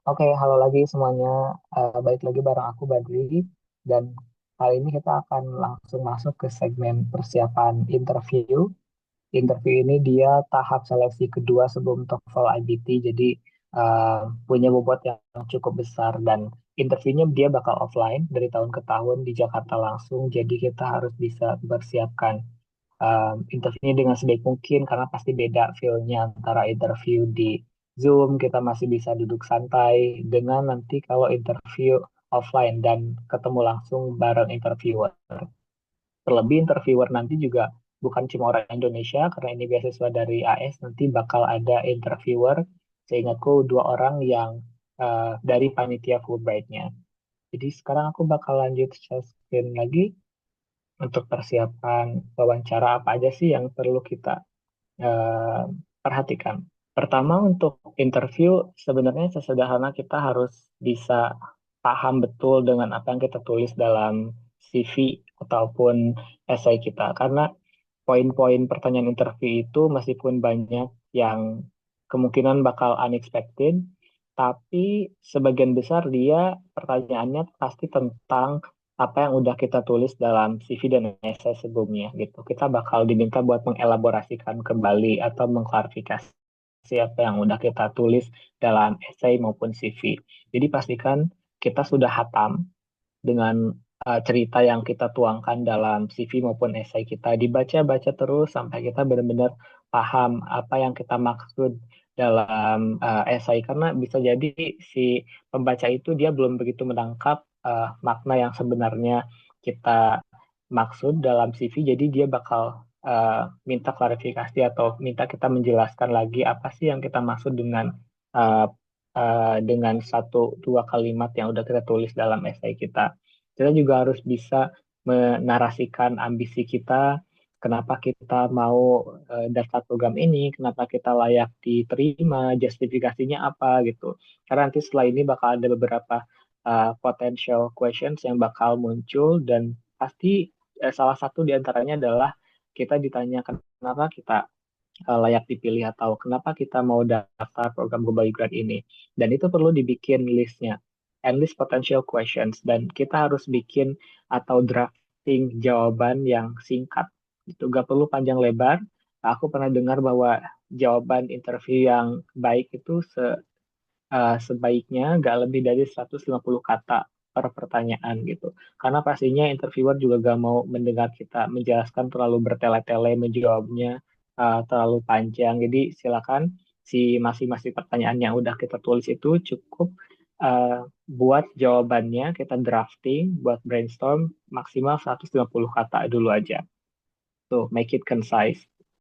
Oke, halo lagi semuanya. Balik lagi bareng aku Badri. Dan kali ini kita akan langsung masuk ke segmen persiapan interview. Interview ini dia tahap seleksi kedua sebelum TOEFL IBT. Jadi punya bobot yang cukup besar dan interviewnya dia bakal offline dari tahun ke tahun di Jakarta langsung. Jadi kita harus bisa bersiapkan interviewnya dengan sebaik mungkin karena pasti beda feel-nya antara interview di Zoom, kita masih bisa duduk santai dengan nanti kalau interview offline dan ketemu langsung bareng interviewer. Terlebih interviewer nanti juga bukan cuma orang Indonesia karena ini beasiswa dari AS, nanti bakal ada interviewer seingatku dua orang yang dari panitia Fulbright-nya. Jadi sekarang aku bakal lanjut share screen lagi untuk persiapan wawancara apa aja sih yang perlu kita eh, perhatikan. Pertama, untuk interview sebenarnya sesederhana kita harus bisa paham betul dengan apa yang kita tulis dalam CV ataupun essay kita. Karena poin-poin pertanyaan interview itu meskipun banyak yang kemungkinan bakal unexpected, tapi sebagian besar dia pertanyaannya pasti tentang apa yang udah kita tulis dalam CV dan essay sebelumnya gitu. Kita bakal diminta buat mengelaborasikan kembali atau mengklarifikasi apa yang udah kita tulis dalam essay maupun CV. Jadi pastikan kita sudah hatam dengan cerita yang kita tuangkan dalam CV maupun essay kita. Dibaca-baca terus sampai kita benar-benar paham apa yang kita maksud dalam essay. Karena bisa jadi si pembaca itu dia belum begitu menangkap makna yang sebenarnya kita maksud dalam CV, jadi dia bakal minta klarifikasi atau minta kita menjelaskan lagi apa sih yang kita maksud uh, dengan satu dua kalimat yang udah kita tulis dalam essay kita. Kita juga harus bisa menarasikan ambisi kita, kenapa kita mau daftar program ini, kenapa kita layak diterima, justifikasinya apa gitu. Karena nanti setelah ini bakal ada beberapa potential questions yang bakal muncul dan pasti salah satu di antaranya adalah kita ditanya kenapa kita layak dipilih atau kenapa kita mau daftar program Global Grant ini. Dan itu perlu dibikin listnya, and list potential questions. Dan kita harus bikin atau drafting jawaban yang singkat. Itu gak perlu panjang lebar. Aku pernah dengar bahwa jawaban interview yang baik itu sebaiknya nggak lebih dari 150 kata per pertanyaan gitu. Karena pastinya interviewer juga gak mau mendengar kita menjelaskan terlalu bertele-tele menjawabnya terlalu panjang. Jadi silakan si masing-masing pertanyaan yang udah kita tulis itu cukup buat jawabannya kita drafting, buat brainstorm maksimal 150 kata dulu aja. Tuh, make it concise.